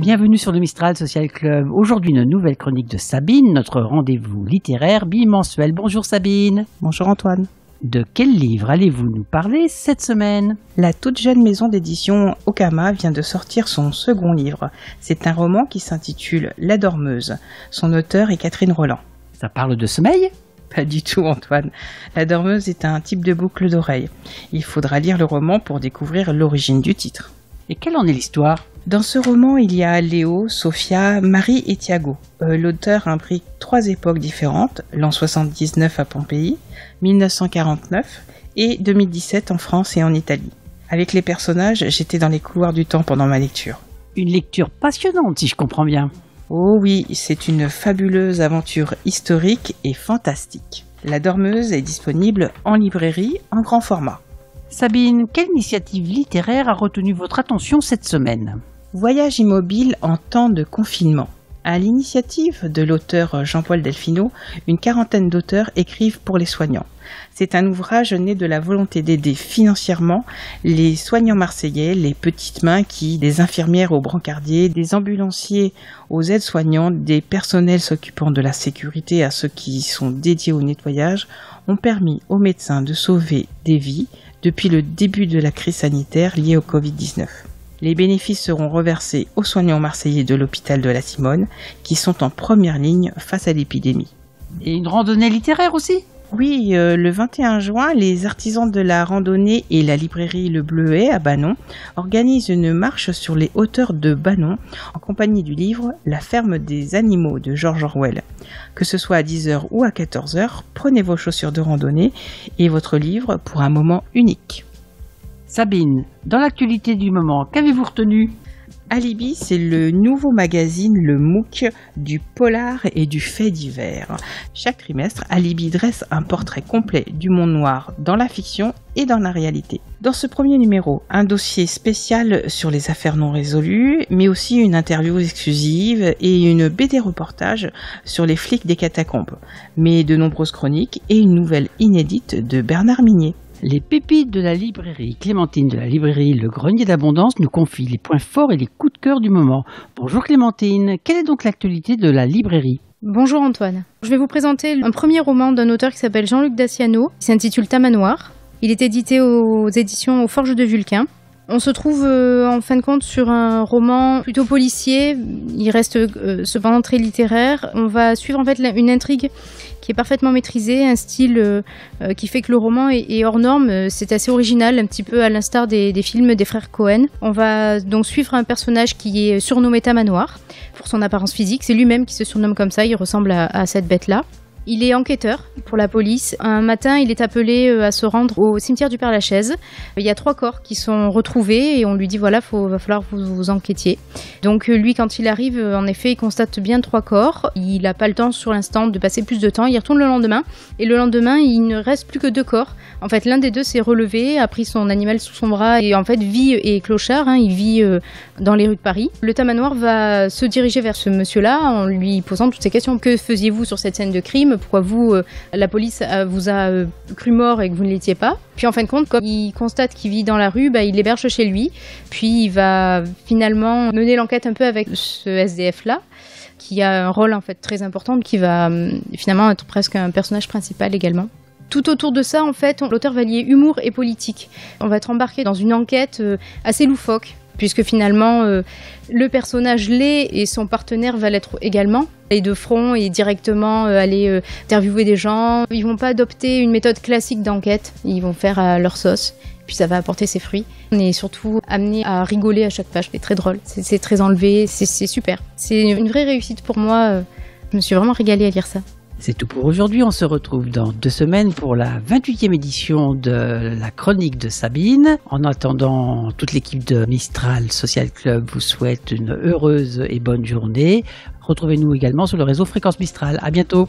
bienvenue sur le Mistral Social Club. Aujourd'hui, une nouvelle chronique de Sabine, notre rendez-vous littéraire bimensuel. Bonjour Sabine. Bonjour Antoine. De quel livre allez-vous nous parler cette semaine ? La toute jeune maison d'édition Okama vient de sortir son second livre. C'est un roman qui s'intitule La Dormeuse. Son auteur est Catherine Rolland. Ça parle de sommeil ? Pas du tout Antoine. La Dormeuse est un type de boucle d'oreille. Il faudra lire le roman pour découvrir l'origine du titre. Et quelle en est l'histoire ? Dans ce roman, il y a Léo, Sophia, Marie et Thiago. L'auteur imbrique 3 époques différentes, l'an 79 à Pompéi, 1949 et 2017 en France et en Italie. Avec les personnages, j'étais dans les couloirs du temps pendant ma lecture. Une lecture passionnante, si je comprends bien. Oh oui, c'est une fabuleuse aventure historique et fantastique. La Dormeuse est disponible en librairie en grand format. Sabine, quelle initiative littéraire a retenu votre attention cette semaine ? Voyage immobile en temps de confinement. À l'initiative de l'auteur Jean-Paul Delfino, une quarantaine d'auteurs écrivent pour les soignants. C'est un ouvrage né de la volonté d'aider financièrement les soignants marseillais, les petites mains des infirmières aux brancardiers, des ambulanciers aux aides-soignants, des personnels s'occupant de la sécurité à ceux qui sont dédiés au nettoyage, ont permis aux médecins de sauver des vies depuis le début de la crise sanitaire liée au Covid-19. Les bénéfices seront reversés aux soignants marseillais de l'hôpital de la Simone, qui sont en première ligne face à l'épidémie. Et une randonnée littéraire aussi ? Oui, le 21 juin, les artisans de la randonnée et la librairie Le Bleuet à Banon organisent une marche sur les hauteurs de Banon en compagnie du livre La ferme des animaux de George Orwell. Que ce soit à 10h ou à 14h, prenez vos chaussures de randonnée et votre livre pour un moment unique. Sabine, dans l'actualité du moment, qu'avez-vous retenu ? Alibi, c'est le nouveau magazine, le MOOC, du polar et du fait divers. Chaque trimestre, Alibi dresse un portrait complet du monde noir dans la fiction et dans la réalité. Dans ce premier numéro, un dossier spécial sur les affaires non résolues, mais aussi une interview exclusive et une BD reportage sur les flics des catacombes, mais de nombreuses chroniques et une nouvelle inédite de Bernard Minier. Les pépites de la librairie Clémentine de la librairie Le Grenier d'Abondance nous confient les points forts et les coups de cœur du moment. Bonjour Clémentine, quelle est donc l'actualité de la librairie ? Bonjour Antoine. Je vais vous présenter un premier roman d'un auteur qui s'appelle Jean-Luc Daciano, qui s'intitule Tamanoir. Il est édité aux éditions aux Forges de Vulcain. On se trouve en fin de compte sur un roman plutôt policier, il reste cependant très littéraire. On va suivre en fait une intrigue qui est parfaitement maîtrisée, un style qui fait que le roman est hors norme. C'est assez original, un petit peu à l'instar des films des frères Cohen. On va donc suivre un personnage qui est surnommé Tamanoir pour son apparence physique. C'est lui-même qui se surnomme comme ça, il ressemble à cette bête-là. Il est enquêteur pour la police. Un matin, il est appelé à se rendre au cimetière du Père-Lachaise. Il y a 3 corps qui sont retrouvés et on lui dit voilà, va falloir que vous enquêtiez. Donc lui, quand il arrive, en effet, il constate bien 3 corps. Il n'a pas le temps sur l'instant de passer plus de temps. Il retourne le lendemain et le lendemain, il ne reste plus que 2 corps. En fait, l'un des 2 s'est relevé, a pris son animal sous son bras et en fait vit et clochard. Il vit dans les rues de Paris. Le Tamanoir va se diriger vers ce monsieur-là en lui posant toutes ces questions. Que faisiez-vous sur cette scène de crime ? Pourquoi vous, la police vous a cru mort et que vous ne l'étiez pas. Puis en fin de compte, comme il constate qu'il vit dans la rue, il l'héberge chez lui. Puis il va finalement mener l'enquête un peu avec ce SDF-là, qui a un rôle en fait très important, qui va finalement être presque un personnage principal également. Tout autour de ça, en fait, l'auteur va lier humour et politique. On va être embarqué dans une enquête assez loufoque, puisque finalement, le personnage l'est et son partenaire va l'être également. Et de front et directement aller interviewer des gens. Ils vont pas adopter une méthode classique d'enquête, ils vont faire à leur sauce. Puis ça va apporter ses fruits. On est surtout amené à rigoler à chaque page, c'est très drôle, c'est très enlevé, c'est super. C'est une vraie réussite pour moi, je me suis vraiment régalée à lire ça. C'est tout pour aujourd'hui, on se retrouve dans 2 semaines pour la 28e édition de la chronique de Sabine. En attendant, toute l'équipe de Mistral Social Club vous souhaite une heureuse et bonne journée. Retrouvez-nous également sur le réseau Fréquence Mistral. À bientôt.